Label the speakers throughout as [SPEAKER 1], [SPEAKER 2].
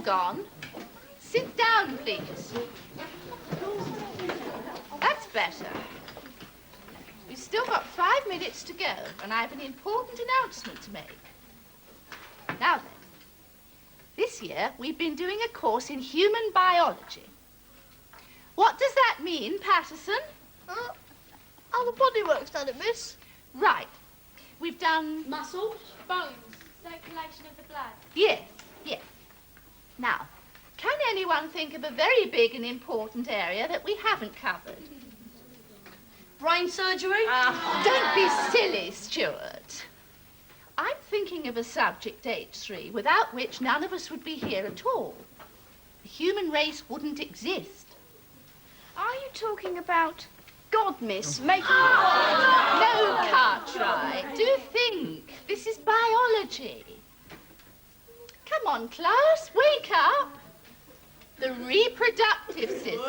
[SPEAKER 1] gone. Sit down, please. That's better. We've still got 5 minutes to go, and I have an important announcement to make. Now then, this year we've been doing a course in human biology. What does that mean, Patterson?
[SPEAKER 2] How the body works, doesn't it, miss?
[SPEAKER 1] Right. We've done...
[SPEAKER 3] Muscles, bones, circulation of the blood.
[SPEAKER 1] Yes, yes. Now, can anyone think of a very big and important area that we haven't covered?
[SPEAKER 2] Brain surgery?
[SPEAKER 1] Don't be silly, Stuart. I'm thinking of a subject, H3, without which none of us would be here at all. The human race wouldn't exist.
[SPEAKER 3] Are you talking about God, miss? Making
[SPEAKER 1] No, Cartwright. Do think. This is biology. Come on, class, wake up. The reproductive system.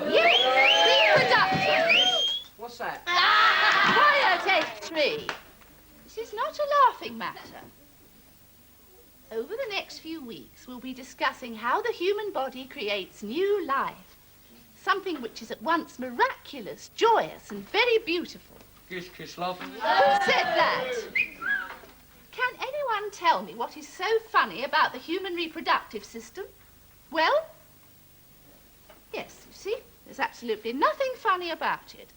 [SPEAKER 1] Yes, reproductive.
[SPEAKER 4] What's that?
[SPEAKER 1] Quiet, H3. This is not a laughing matter. Over the next few weeks, we'll be discussing how the human body creates new life. Something which is at once miraculous, joyous, and very beautiful.
[SPEAKER 4] Kiss, kiss, love.
[SPEAKER 1] Who said that? Can anyone tell me what is so funny about the human reproductive system? Well, yes, you see, there's absolutely nothing funny about it.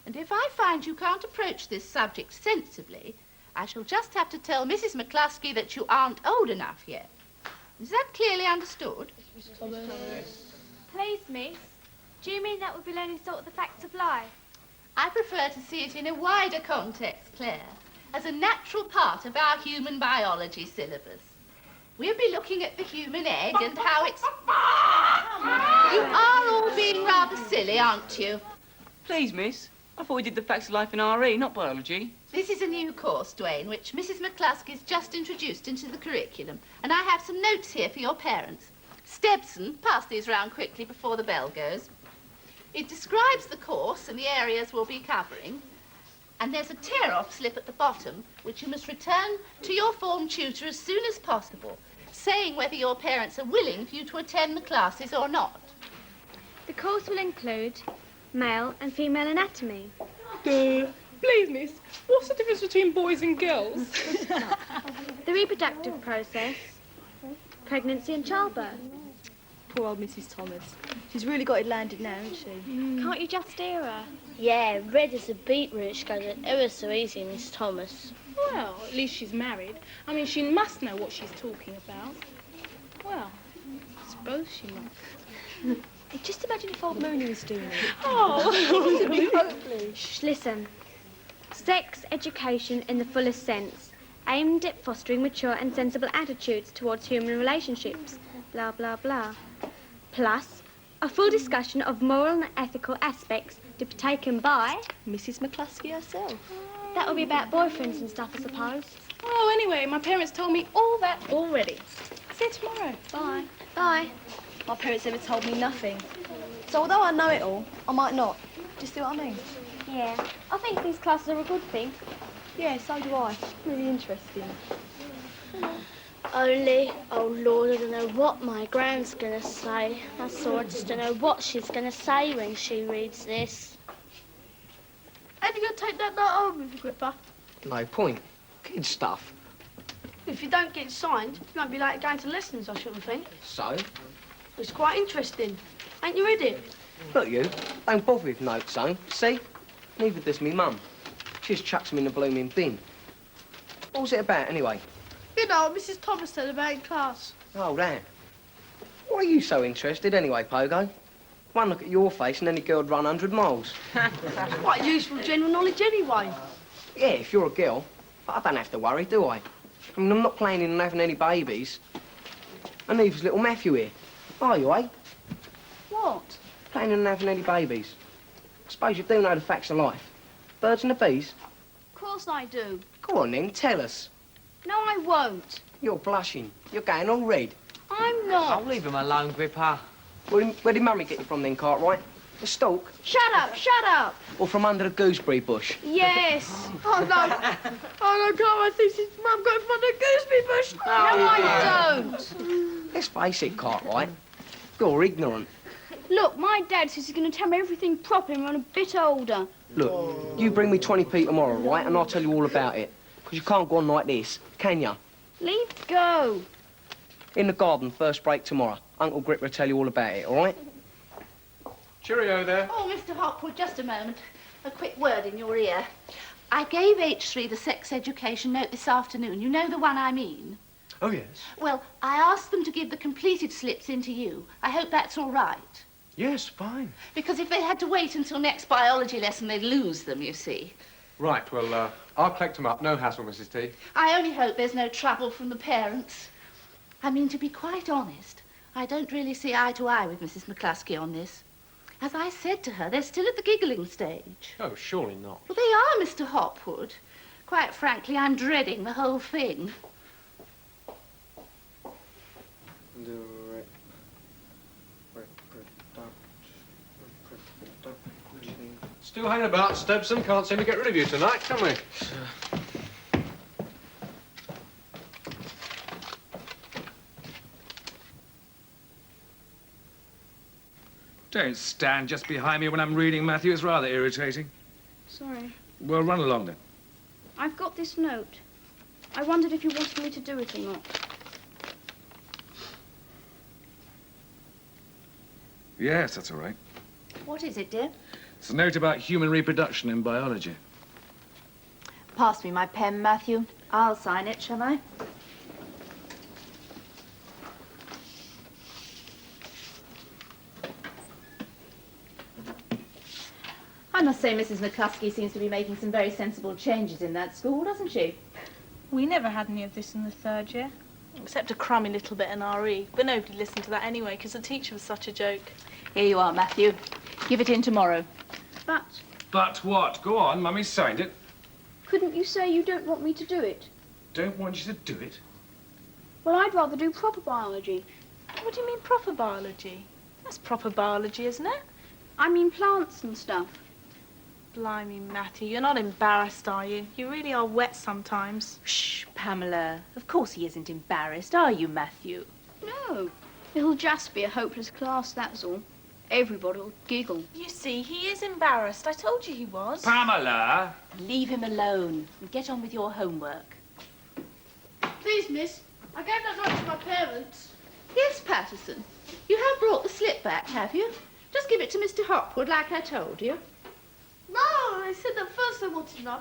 [SPEAKER 1] And if I find you can't approach this subject sensibly, I shall just have to tell Mrs. McCluskey that you aren't old enough yet. Is that clearly understood?
[SPEAKER 3] Please, miss. Do you mean that we'll be learning sort of the facts of life?
[SPEAKER 1] I prefer to see it in a wider context, Claire, as a natural part of our human biology syllabus. We'll be looking at the human egg and how it's... You are all being rather silly, aren't you?
[SPEAKER 4] Please, miss. I thought we did the facts of life in RE, not biology.
[SPEAKER 1] This is a new course, Dwayne, which Mrs. McCluskey's just introduced into the curriculum, and I have some notes here for your parents. Stebson, pass these round quickly before the bell goes. It describes the course and the areas we'll be covering, and there's a tear-off slip at the bottom, which you must return to your form tutor as soon as possible, saying whether your parents are willing for you to attend the classes or not.
[SPEAKER 3] The course will include male and female anatomy.
[SPEAKER 5] Please, miss, what's the difference between boys and girls?
[SPEAKER 3] The reproductive process, pregnancy and childbirth.
[SPEAKER 6] Poor old Mrs. Thomas. She's really got it landed now, hasn't she?
[SPEAKER 3] Can't you just hear her?
[SPEAKER 2] Yeah, red as a beetroot. She goes ever so easy, Miss Thomas.
[SPEAKER 5] Well, at least she's married. I mean, she must know what she's talking about. Well, I suppose she must.
[SPEAKER 6] Just imagine if old Mooney was doing it.
[SPEAKER 5] Oh!
[SPEAKER 3] Shh, listen. Sex education in the fullest sense, aimed at fostering mature and sensible attitudes towards human relationships. Blah, blah, blah. Plus, a full discussion of moral and ethical aspects to be taken by...
[SPEAKER 6] Mrs. McCluskey herself.
[SPEAKER 3] That will be about boyfriends and stuff, I suppose.
[SPEAKER 5] Oh, anyway, my parents told me all that already. See you tomorrow.
[SPEAKER 6] Bye.
[SPEAKER 3] Bye.
[SPEAKER 6] My parents never told me nothing. So although I know it all, I might not. Do you see what I mean?
[SPEAKER 3] Yeah, I think these classes are a good thing.
[SPEAKER 6] Yeah, so do I. Really interesting.
[SPEAKER 2] Only, oh Lord, I don't know what my gran's gonna say. That's all, I just don't know what she's gonna say when she reads this.
[SPEAKER 7] And you're gonna take that note home with you, Gripper?
[SPEAKER 4] No point. Kid stuff.
[SPEAKER 7] If you don't get signed, you won't be late going to lessons, I shouldn't think.
[SPEAKER 4] So?
[SPEAKER 7] It's quite interesting. Ain't you read it?
[SPEAKER 4] Look, you. Don't bother with notes, son. See? Neither does me mum. She just chucks them in the blooming bin. What was it about, anyway?
[SPEAKER 7] You know what Mrs. Thomas said about in class.
[SPEAKER 4] Oh, that. Why are you so interested, anyway, Pogo? One look at your face and any girl'd run 100 miles.
[SPEAKER 7] It's quite useful general knowledge anyway.
[SPEAKER 4] Yeah, if you're a girl. But I don't have to worry, do I? I mean, I'm not planning on having any babies. And neither's little Matthew here. Are you, eh?
[SPEAKER 7] What?
[SPEAKER 4] Planning on having any babies. I suppose you do know the facts of life. Birds and the bees.
[SPEAKER 7] Of course I do.
[SPEAKER 4] Go on then, tell us.
[SPEAKER 7] No, I won't.
[SPEAKER 4] You're blushing. You're going all red.
[SPEAKER 7] I'm not.
[SPEAKER 8] I'll leave him alone, Gripper.
[SPEAKER 4] Where did Mummy get you from then, Cartwright? The stalk?
[SPEAKER 6] Shut up, shut up.
[SPEAKER 4] Or from under the gooseberry bush?
[SPEAKER 6] Yes.
[SPEAKER 7] Oh, no. Oh, no, Carl, I think his mum got from the gooseberry bush.
[SPEAKER 6] No, I don't.
[SPEAKER 4] Let's face it, Cartwright. You're ignorant.
[SPEAKER 2] Look, my dad says he's going to tell me everything properly when I'm a bit older.
[SPEAKER 4] Look, you bring me 20p tomorrow, right, and I'll tell you all about it. Because you can't go on like this, can you?
[SPEAKER 2] Leave go.
[SPEAKER 4] In the garden, first break tomorrow. Uncle Gripper will tell you all about it, all right?
[SPEAKER 8] Cheerio there.
[SPEAKER 1] Oh, Mr. Hopwood, just a moment. A quick word in your ear. I gave H3 the sex education note this afternoon. You know the one I mean?
[SPEAKER 8] Oh, yes.
[SPEAKER 1] Well, I asked them to give the completed slips in to you. I hope that's all right.
[SPEAKER 8] Yes, fine.
[SPEAKER 1] Because if they had to wait until next biology lesson, they'd lose them, you see.
[SPEAKER 8] Right, well, I'll collect them up. No hassle, Mrs. T.
[SPEAKER 1] I only hope there's no trouble from the parents. I mean, to be quite honest, I don't really see eye to eye with Mrs. McCluskey on this. As I said to her, they're still at the giggling stage.
[SPEAKER 8] Oh, surely not.
[SPEAKER 1] Well, they are, Mr. Hopwood. Quite frankly, I'm dreading the whole thing.
[SPEAKER 8] Still hanging about, Stebson. Can't seem to get rid of you tonight, can we?
[SPEAKER 9] Don't stand just behind me when I'm reading, Matthew. It's rather irritating.
[SPEAKER 2] Sorry.
[SPEAKER 9] Well, run along then.
[SPEAKER 2] I've got this note. I wondered if you wanted me to do it or not.
[SPEAKER 9] Yes, that's all right.
[SPEAKER 1] What is it, dear?
[SPEAKER 9] It's a note about human reproduction in biology.
[SPEAKER 1] Pass me my pen, Matthew. I'll sign it, shall I? I must say Mrs. McCluskey seems to be making some very sensible changes in that school, doesn't she?
[SPEAKER 5] We never had any of this in the third year. Except a crummy little bit in RE. But nobody listened to that anyway, because the teacher was such a joke.
[SPEAKER 1] Here you are, Matthew. Give it in tomorrow.
[SPEAKER 2] But
[SPEAKER 9] But what? Go on, Mummy's signed it.
[SPEAKER 2] couldn't you say you don't want me to do it?
[SPEAKER 9] Don't want you to do it.
[SPEAKER 2] Well, I'd rather do proper biology.
[SPEAKER 5] What do you mean proper biology? That's proper biology, isn't it?
[SPEAKER 2] I mean plants and stuff.
[SPEAKER 5] Blimey, Matthew, you're not embarrassed, are you? You really are wet sometimes.
[SPEAKER 10] Shh, Pamela. Of course he isn't embarrassed, are you, Matthew?
[SPEAKER 2] No. It'll just be a hopeless class, that's all. Everybody'll giggle.
[SPEAKER 5] You see, he is embarrassed. I told you he was.
[SPEAKER 9] Pamela!
[SPEAKER 10] Leave him alone and get on with your homework.
[SPEAKER 7] Please, miss, I gave that note to my parents.
[SPEAKER 1] Yes, Patterson. You have brought the slip back, have you? Just give it to Mr. Hopwood, like I told you.
[SPEAKER 7] No, I said that first I wanted to know.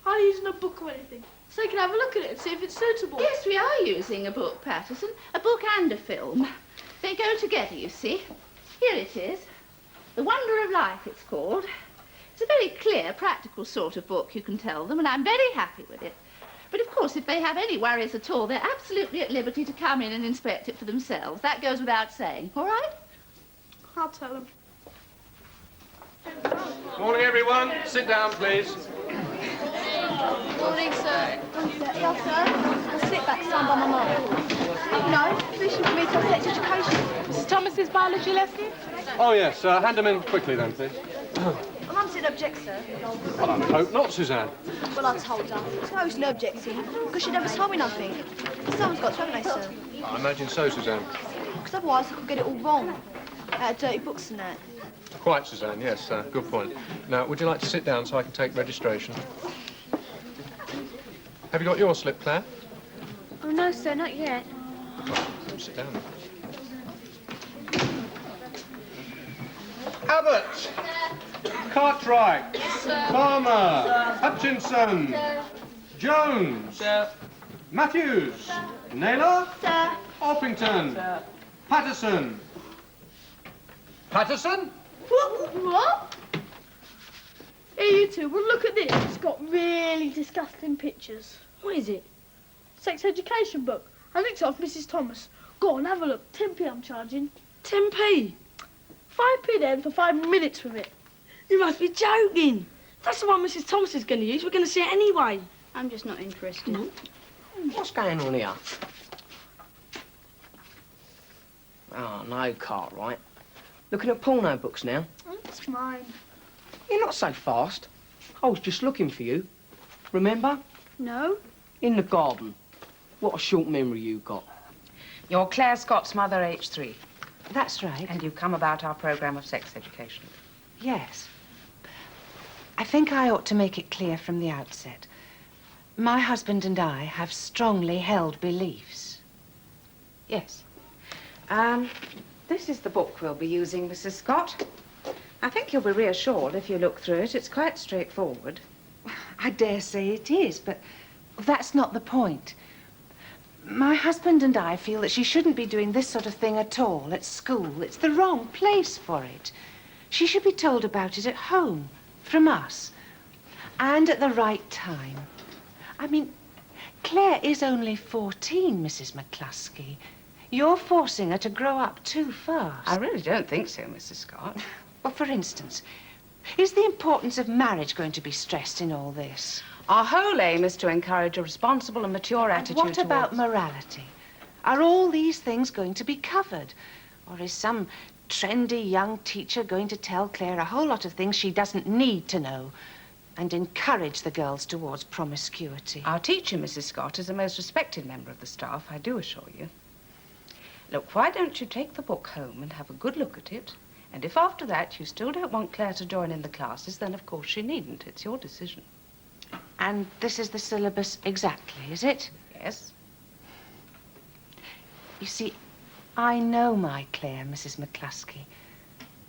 [SPEAKER 7] Are you using a book or anything? So you can have a look at it and see if it's suitable.
[SPEAKER 1] Yes, we are using a book, Patterson. A book and a film. They go together, you see. Here it is. The Wonder of Life, it's called. It's a very clear, practical sort of book, you can tell them, and I'm very happy with it. But, of course, if they have any worries at all, they're absolutely at liberty to come in and inspect it for themselves. That goes without saying, all right?
[SPEAKER 7] I'll tell them.
[SPEAKER 8] Morning, everyone. Sit down, please.
[SPEAKER 7] Morning, sir.
[SPEAKER 6] Yes, sir. The slip back signed by my mum. No, permission for me to have sex education.
[SPEAKER 5] Mrs. Thomas's biology lesson?
[SPEAKER 8] Oh, yes. Hand them in quickly, then, please.
[SPEAKER 6] My mum said object, sir.
[SPEAKER 8] Well, I hope not, Suzanne.
[SPEAKER 6] Well, I told her. There's no reason objecting, because she never told me nothing. Someone's got to, haven't they, sir?
[SPEAKER 8] I imagine so, Suzanne.
[SPEAKER 6] Because otherwise I could get it all wrong. Out of dirty books and that.
[SPEAKER 8] Quite, Suzanne, yes. Good point. Now, would you like to sit down so I can take registration? Have you got your slip, Claire?
[SPEAKER 3] Oh, no, sir, not yet.
[SPEAKER 8] Sit down. Abbott! Cartwright! Palmer! Hutchinson! Jones! Matthews! Naylor? Orpington! Patterson! Patterson?
[SPEAKER 7] What? Here, you two, well, look at this. It's got really disgusting pictures.
[SPEAKER 2] What is it?
[SPEAKER 7] Sex education book. I nicked it off Mrs. Thomas. Go on, have a look. 10p I'm charging.
[SPEAKER 11] 10p?
[SPEAKER 7] 5p then for 5 minutes with it.
[SPEAKER 11] You must be joking. That's the one Mrs. Thomas is going to use. We're going to see it anyway.
[SPEAKER 2] I'm just not interested.
[SPEAKER 4] What's going on here? Oh, no, Cartwright. Looking at porno books now.
[SPEAKER 7] It's mine.
[SPEAKER 4] You're not so fast. I was just looking for you. Remember?
[SPEAKER 7] No?
[SPEAKER 4] In the garden. What a short memory you got.
[SPEAKER 12] You're Claire Scott's mother, H3.
[SPEAKER 4] That's right.
[SPEAKER 12] And you've come about our program of sex education.
[SPEAKER 4] Yes.
[SPEAKER 12] I think I ought to make it clear from the outset. My husband and I have strongly held beliefs. Yes. This is the book we'll be using, Mrs. Scott. I think you'll be reassured if you look through it. It's quite straightforward. I dare say it is, but that's not the point. My husband and I feel that she shouldn't be doing this sort of thing at all at school. It's the wrong place for it. She should be told about it at home, from us, and at the right time. I mean, Claire is only 14, Mrs. McCluskey. You're forcing her to grow up too fast. I really don't think so, Mrs. Scott. Well, for instance, is the importance of marriage going to be stressed in all this?
[SPEAKER 10] Our whole aim is to encourage a responsible and mature attitude
[SPEAKER 12] And what about
[SPEAKER 10] towards...
[SPEAKER 12] morality? Are all these things going to be covered? Or is some trendy young teacher going to tell Claire a whole lot of things she doesn't need to know and encourage the girls towards promiscuity?
[SPEAKER 10] Our teacher, Mrs. Scott, is a most respected member of the staff, I do assure you. Look, why don't you take the book home and have a good look at it? And if after that you still don't want Claire to join in the classes, then of course she needn't. It's your decision.
[SPEAKER 12] And this is the syllabus exactly, is it?
[SPEAKER 10] Yes.
[SPEAKER 12] You see, I know my Claire, Mrs. McCluskey.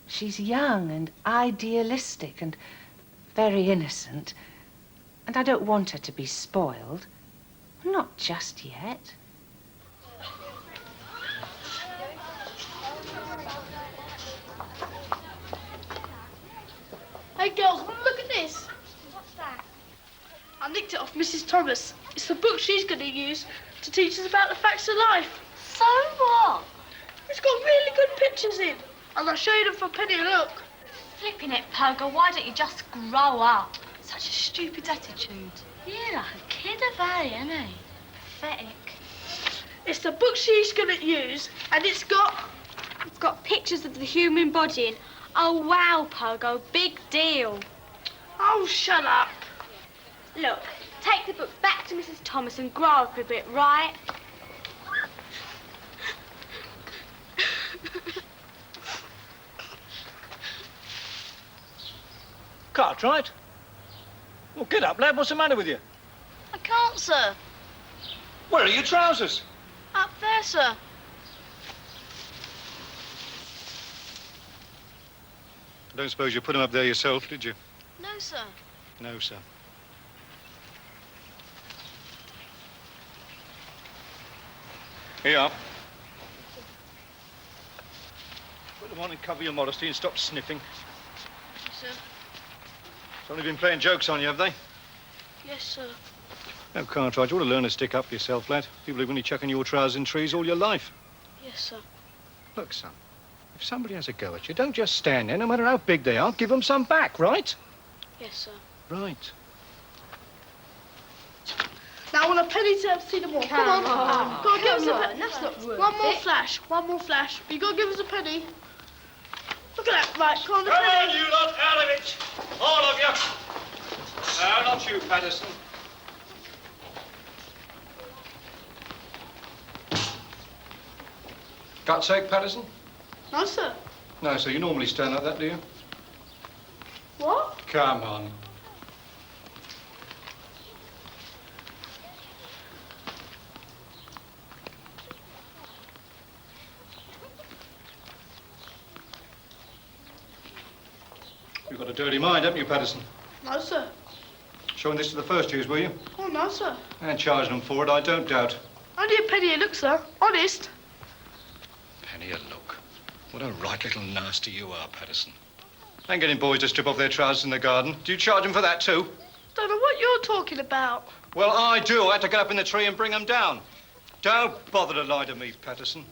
[SPEAKER 12] She's young and idealistic and very innocent. And I don't want her to be spoiled. Not just yet.
[SPEAKER 7] Hey girls, look at this.
[SPEAKER 2] What's that?
[SPEAKER 7] I nicked it off Mrs. Thomas. It's the book she's going to use to teach us about the facts of life.
[SPEAKER 2] So what?
[SPEAKER 7] It's got really good pictures in. And I'll show you them for a penny a look.
[SPEAKER 2] Flipping it, Pogo, why don't you just grow up? Such a stupid attitude. You're like a kid of A, isn't he? Pathetic.
[SPEAKER 7] It's the book she's going to use, and it's got
[SPEAKER 3] pictures of the human body in. Oh, wow, Pogo, big deal.
[SPEAKER 7] Oh, shut up.
[SPEAKER 3] Look, take the book back to Mrs. Thomas and grow up a bit, right?
[SPEAKER 13] Cartwright? Well, get up, lad. What's the matter with you?
[SPEAKER 7] I can't, sir.
[SPEAKER 13] Where are your trousers?
[SPEAKER 7] Up there, sir.
[SPEAKER 13] I don't suppose you put them up there yourself, did you?
[SPEAKER 7] No, sir.
[SPEAKER 13] No, sir. Here you are. Put them on and cover your modesty and stop sniffing.
[SPEAKER 7] Yes, sir.
[SPEAKER 13] Somebody been playing jokes on you, have they?
[SPEAKER 7] Yes, sir.
[SPEAKER 13] No, Cartwright, you ought to learn to stick up for yourself, lad. People have only chucking your trousers in trees all your life.
[SPEAKER 7] Yes, sir.
[SPEAKER 13] Look, son, if somebody has a go at you, don't just stand there, no matter how big they are. Give them some back, right?
[SPEAKER 7] Yes, sir.
[SPEAKER 13] Right.
[SPEAKER 7] Now I want a penny to see them all. Come on. Go on, give us a penny.
[SPEAKER 2] That's not worth
[SPEAKER 7] One more
[SPEAKER 2] it.
[SPEAKER 7] flash. One more flash. You got to give us a penny. Look at that. Right, come on, the
[SPEAKER 13] Come on,
[SPEAKER 7] penny.
[SPEAKER 13] you lot, out of it! All of you! No, not you, Patterson.
[SPEAKER 8] God's sake, Patterson?
[SPEAKER 7] No, sir.
[SPEAKER 8] No, so you normally stand like that, do you?
[SPEAKER 7] What?
[SPEAKER 8] Come on.
[SPEAKER 13] You've got a dirty mind, haven't you, Patterson?
[SPEAKER 7] No, sir.
[SPEAKER 13] Showing this to the first years, were you?
[SPEAKER 7] Oh, no, sir.
[SPEAKER 13] And charging them for it, I don't doubt.
[SPEAKER 7] Only a penny a look, sir. Honest.
[SPEAKER 13] Penny a look. What a right little nasty you are, Patterson. Ain't getting boys to strip off their trousers in the garden. Do you charge them for that, too?
[SPEAKER 7] Don't know what you're talking about.
[SPEAKER 13] Well, I do. I had to get up in the tree and bring them down. Don't bother to lie to me, Patterson.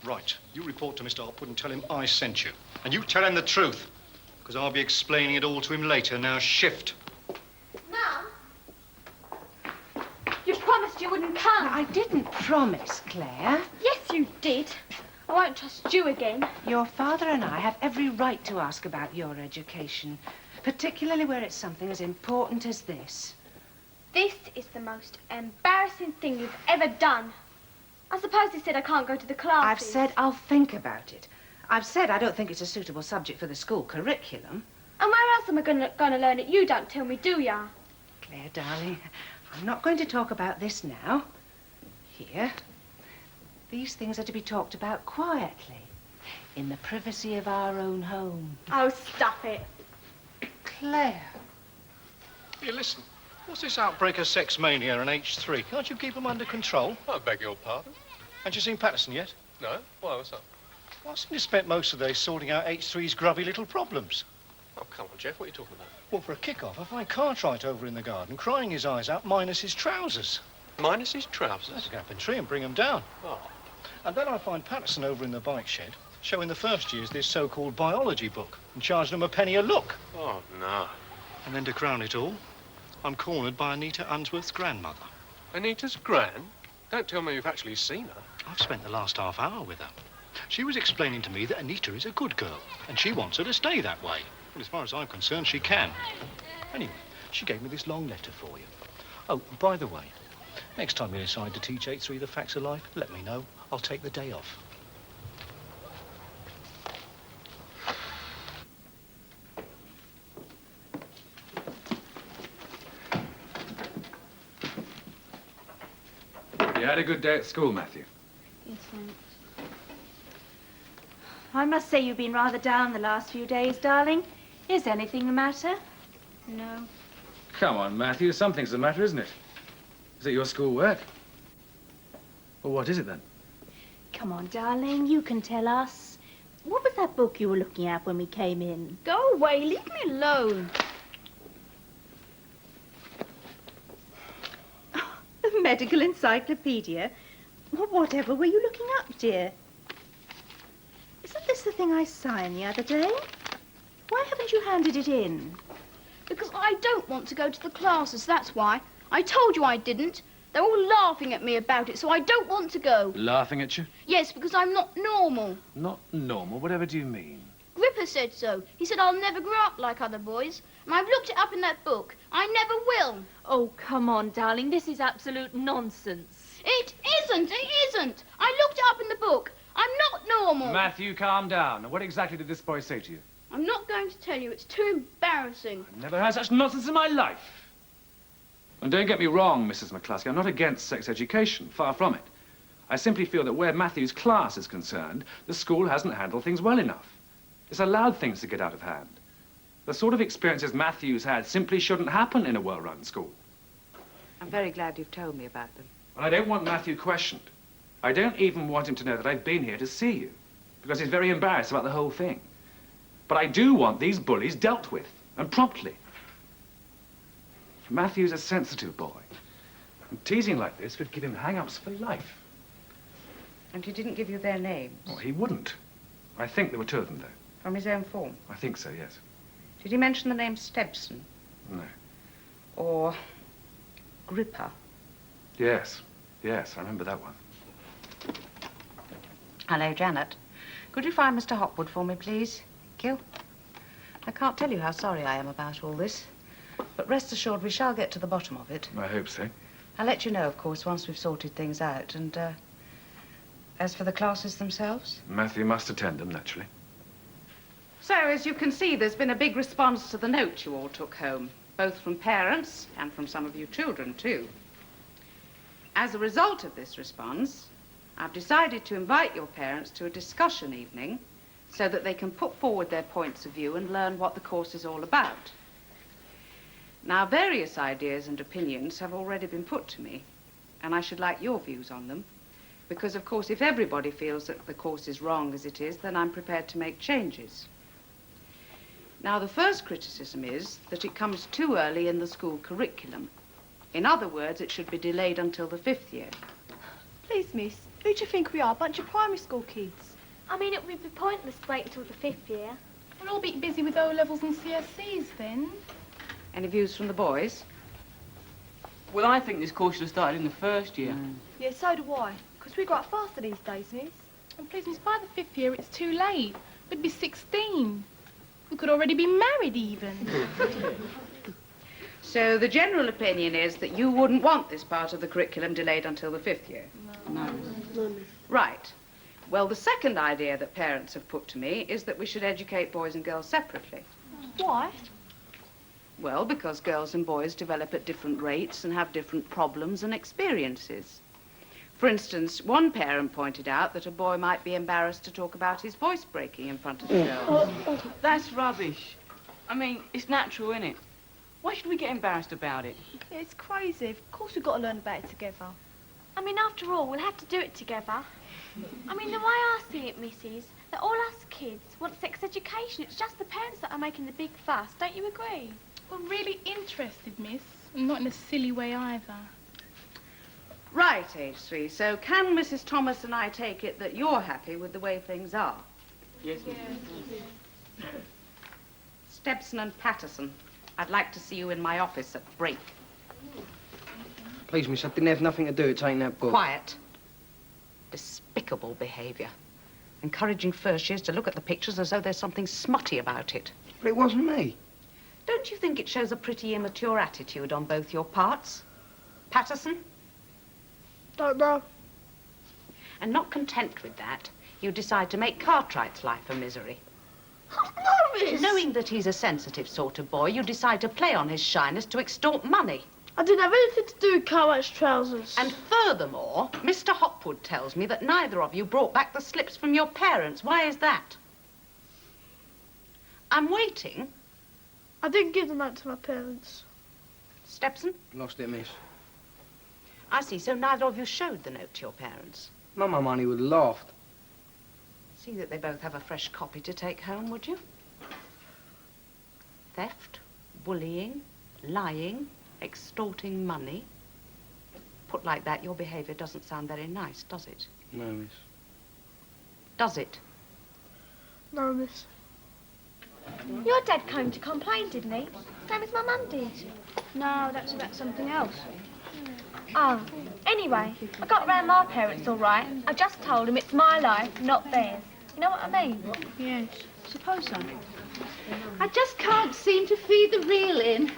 [SPEAKER 13] Right. You report to Mr. Hopwood and tell him I sent you. And you tell him the truth. Because I'll be explaining it all to him later. Now, shift.
[SPEAKER 3] Mum? You promised you wouldn't come.
[SPEAKER 12] I didn't promise, Claire.
[SPEAKER 3] Yes, you did. I won't trust you again.
[SPEAKER 12] Your father and I have every right to ask about your education, particularly where it's something as important as this.
[SPEAKER 3] This is the most embarrassing thing you've ever done. I suppose they said I can't go to the classes.
[SPEAKER 12] I've said I'll think about it. I've said I don't think it's a suitable subject for the school curriculum.
[SPEAKER 3] And where else am I going to learn it? You don't tell me, do ya?
[SPEAKER 12] Claire, darling, I'm not going to talk about this now. Here. These things are to be talked about quietly, in the privacy of our own home.
[SPEAKER 3] Oh, stuff it.
[SPEAKER 12] Claire.
[SPEAKER 13] Here, listen. What's this outbreak of sex mania in H3? Can't you keep them under control?
[SPEAKER 8] I beg your pardon?
[SPEAKER 13] Haven't you seen Patterson yet?
[SPEAKER 8] No? Why, what's up?
[SPEAKER 13] Well, I seem to spent most of the day sorting out H3's grubby little problems.
[SPEAKER 8] Oh, come on, Jeff, what are you talking about?
[SPEAKER 13] Well, for a kick-off, I find Cartwright over in the garden crying his eyes out minus his trousers.
[SPEAKER 8] Minus his trousers?
[SPEAKER 13] Let's go up in tree and bring them down.
[SPEAKER 8] Oh.
[SPEAKER 13] And then I find Patterson over in the bike shed showing the first years this so-called biology book and charging them a penny a look.
[SPEAKER 8] Oh, no.
[SPEAKER 13] And then to crown it all, I'm cornered by Anita Unsworth's grandmother.
[SPEAKER 8] Anita's gran? Don't tell me you've actually seen her.
[SPEAKER 13] I've spent the last half hour with her. She was explaining to me that Anita is a good girl, and she wants her to stay that way. Well, as far as I'm concerned, she can. Anyway, she gave me this long letter for you. Oh, and by the way, next time you decide to teach H3 the facts of life, let me know. I'll take the day off.
[SPEAKER 9] You had a good day at school, Matthew?
[SPEAKER 14] Yes, thanks. I must say you've been rather down the last few days, darling. Is anything the matter? No.
[SPEAKER 9] Come on, Matthew. Something's the matter, isn't it? Is it your schoolwork? Well, what is it, then?
[SPEAKER 14] Come on, darling, you can tell us. What was that book you were looking at when we came in?
[SPEAKER 7] Go away, leave me alone.
[SPEAKER 14] The medical encyclopedia? Well, whatever were you looking up, dear? Isn't this the thing I signed the other day? Why haven't you handed it in?
[SPEAKER 7] Because I don't want to go to the classes, that's why. I told you I didn't. They're all laughing at me about it, so I don't want to go.
[SPEAKER 9] Laughing at you?
[SPEAKER 7] Yes, because I'm not normal.
[SPEAKER 9] Not normal? Whatever do you mean?
[SPEAKER 7] Gripper said so. He said I'll never grow up like other boys. And I've looked it up in that book. I never will.
[SPEAKER 14] Oh, come on, darling. This is absolute nonsense.
[SPEAKER 7] It isn't. It isn't. I looked it up in the book. I'm not normal.
[SPEAKER 9] Matthew, calm down. What exactly did this boy say to you?
[SPEAKER 7] I'm not going to tell you. It's too embarrassing.
[SPEAKER 9] I've never had such nonsense in my life. And don't get me wrong, Mrs. McCluskey. I'm not against sex education. Far from it. I simply feel that where Matthew's class is concerned, the school hasn't handled things well enough. It's allowed things to get out of hand. The sort of experiences Matthew's had simply shouldn't happen in a well-run school.
[SPEAKER 10] I'm very glad you've told me about them.
[SPEAKER 9] And I don't want Matthew questioned. I don't even want him to know that I've been here to see you, because he's very embarrassed about the whole thing. But I do want these bullies dealt with, and promptly. Matthew's a sensitive boy, and teasing like this would give him hang-ups for life.
[SPEAKER 10] And he didn't give you their names?
[SPEAKER 9] Well, he wouldn't. I think there were two of them, though.
[SPEAKER 10] From his own form?
[SPEAKER 9] I think so, yes.
[SPEAKER 10] Did he mention the name Stebson?
[SPEAKER 9] No.
[SPEAKER 10] Or Gripper?
[SPEAKER 9] Yes, yes, I remember that one.
[SPEAKER 10] Hello, Janet. Could you find Mr. Hopwood for me, please? Thank you. I can't tell you how sorry I am about all this, but rest assured we shall get to the bottom of it.
[SPEAKER 9] I hope so.
[SPEAKER 10] I'll let you know, of course, once we've sorted things out. And as for the classes themselves?
[SPEAKER 9] Matthew must attend them, naturally.
[SPEAKER 10] So, as you can see, there's been a big response to the note you all took home, both from parents and from some of you children, too. As a result of this response, I've decided to invite your parents to a discussion evening so that they can put forward their points of view and learn what the course is all about. Now, various ideas and opinions have already been put to me, and I should like your views on them, because, of course, if everybody feels that the course is wrong as it is, then I'm prepared to make changes. Now, the first criticism is that it comes too early in the school curriculum. In other words, it should be delayed until the 5th year.
[SPEAKER 6] Please, miss, who do you think we are? A bunch of primary school kids.
[SPEAKER 3] I mean, it would be pointless to wait until the 5th year.
[SPEAKER 5] We'll all be busy with O-levels and CSCs then.
[SPEAKER 10] Any views from the boys?
[SPEAKER 15] Well, I think this course should have started in the first year.
[SPEAKER 6] Yeah, so do I. Because we grow up faster these days, miss.
[SPEAKER 5] And please, miss, by the 5th year, it's too late. We'd be 16. We could already be married, even.
[SPEAKER 10] So the general opinion is that you wouldn't want this part of the curriculum delayed until the 5th year? No. Right. Well, the second idea that parents have put to me is that we should educate boys and girls separately.
[SPEAKER 6] Why?
[SPEAKER 10] Well, because girls and boys develop at different rates and have different problems and experiences. For instance, one parent pointed out that a boy might be embarrassed to talk about his voice breaking in front of the girls.
[SPEAKER 15] That's rubbish. I mean, it's natural, isn't it? Why should we get embarrassed about it?
[SPEAKER 6] Yeah, it's crazy. Of course we've got to learn about it together.
[SPEAKER 3] I mean, after all, we'll have to do it together. I mean, the way I see it, missus, that all us kids want sex education. It's just the parents that are making the big fuss. Don't you agree?
[SPEAKER 5] We're really interested, miss. And not in a silly way either.
[SPEAKER 10] Right, age 3. So can Mrs. Thomas and I take it that you're happy with the way things are?
[SPEAKER 15] Yes,
[SPEAKER 10] Stepson and Patterson, I'd like to see you in my office at break.
[SPEAKER 4] Please, miss, I didn't have nothing to do with taking that book.
[SPEAKER 10] Quiet. Despicable behaviour. Encouraging first years to look at the pictures as though there's something smutty about it.
[SPEAKER 4] But it wasn't me.
[SPEAKER 10] Don't you think it shows a pretty immature attitude on both your parts? Patterson?
[SPEAKER 6] Don't know.
[SPEAKER 10] And not content with that, you decide to make Cartwright's life a misery.
[SPEAKER 6] No, miss.
[SPEAKER 10] Knowing that he's a sensitive sort of boy, you decide to play on his shyness to extort money.
[SPEAKER 6] I didn't have anything to do with Cartwright's trousers.
[SPEAKER 10] And furthermore, Mr. Hopwood tells me that neither of you brought back the slips from your parents. Why is that? I'm waiting.
[SPEAKER 6] I didn't give them out to my parents.
[SPEAKER 10] Stepson?
[SPEAKER 4] Lost it, miss.
[SPEAKER 10] I see, so neither of you showed the note to your parents.
[SPEAKER 4] Mum and Money would have laughed.
[SPEAKER 10] See that they both have a fresh copy to take home, would you? Theft, bullying, lying, extorting money. Put like that, your behaviour doesn't sound very nice, does it?
[SPEAKER 4] No, miss.
[SPEAKER 10] Does it?
[SPEAKER 6] No, miss.
[SPEAKER 3] Your dad came to complain, didn't he? Same as my mum did.
[SPEAKER 7] No, that's about something else.
[SPEAKER 3] Oh, anyway, I got round my parents all right. I just told them it's my life, not theirs. You know what I mean?
[SPEAKER 7] Yes, suppose so.
[SPEAKER 1] I just can't seem to feed the reel in.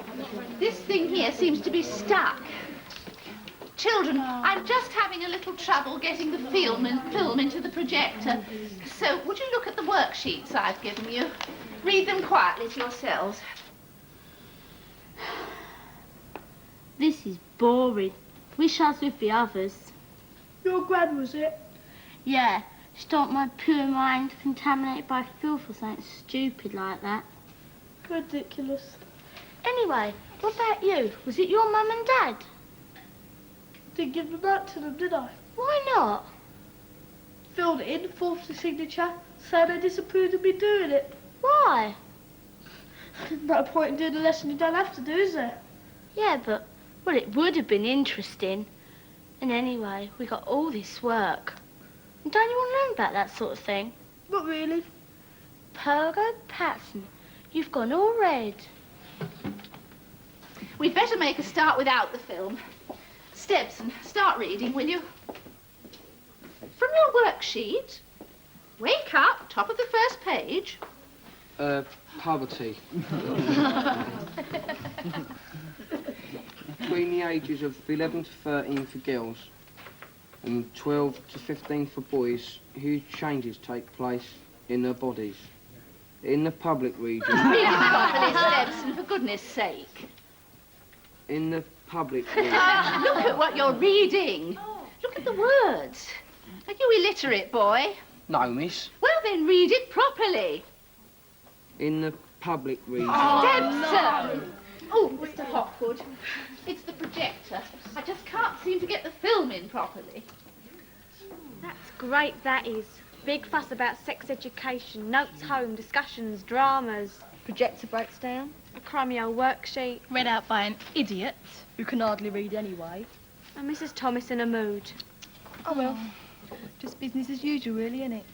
[SPEAKER 1] This thing here seems to be stuck. Children, I'm just having a little trouble getting the film into the projector. So, would you look at the worksheets I've given you? Read them quietly to yourselves.
[SPEAKER 7] This is boring. Wish I was with the others.
[SPEAKER 6] Your gran, was it?
[SPEAKER 7] Yeah, stop my pure mind contaminated by filth or something stupid like that.
[SPEAKER 6] Ridiculous.
[SPEAKER 7] Anyway, what about you? Was it your mum and dad?
[SPEAKER 6] Didn't give them out to them, did I?
[SPEAKER 7] Why not?
[SPEAKER 6] Filled it in, forced the signature, said they disapproved of me doing it.
[SPEAKER 7] Why?
[SPEAKER 6] No point in doing a lesson you don't have to do, is there?
[SPEAKER 7] Yeah, but, well, it would have been interesting. And anyway, we got all this work. And don't you want to learn about that sort of thing?
[SPEAKER 6] Not really.
[SPEAKER 7] Pogo Patson, you've gone all red.
[SPEAKER 1] We'd better make a start without the film. Stepson, start reading, will you? From your worksheet, wake up, top of the first page.
[SPEAKER 4] Poverty. Between the ages of 11 to 13 for girls and 12 to 15 for boys, huge changes take place in their bodies. In the public region...
[SPEAKER 1] Read it properly, Stepson, for goodness sake.
[SPEAKER 4] In the public region...
[SPEAKER 1] Look at what you're reading. Look at the words. Are you illiterate, boy?
[SPEAKER 4] No, miss.
[SPEAKER 1] Well, then read it properly.
[SPEAKER 4] In the public region...
[SPEAKER 1] Stepson! Oh, Mr. Hopwood, it's the projector. I just can't seem to get the film in properly.
[SPEAKER 3] That's great, that is. Big fuss about sex education, notes home, discussions, dramas.
[SPEAKER 6] Projector breaks down.
[SPEAKER 3] A crummy old worksheet.
[SPEAKER 5] Read out by an idiot.
[SPEAKER 6] Who can hardly read anyway.
[SPEAKER 3] And Mrs. Thomas in a mood.
[SPEAKER 6] Oh, well. Just business as usual, really, isn't it?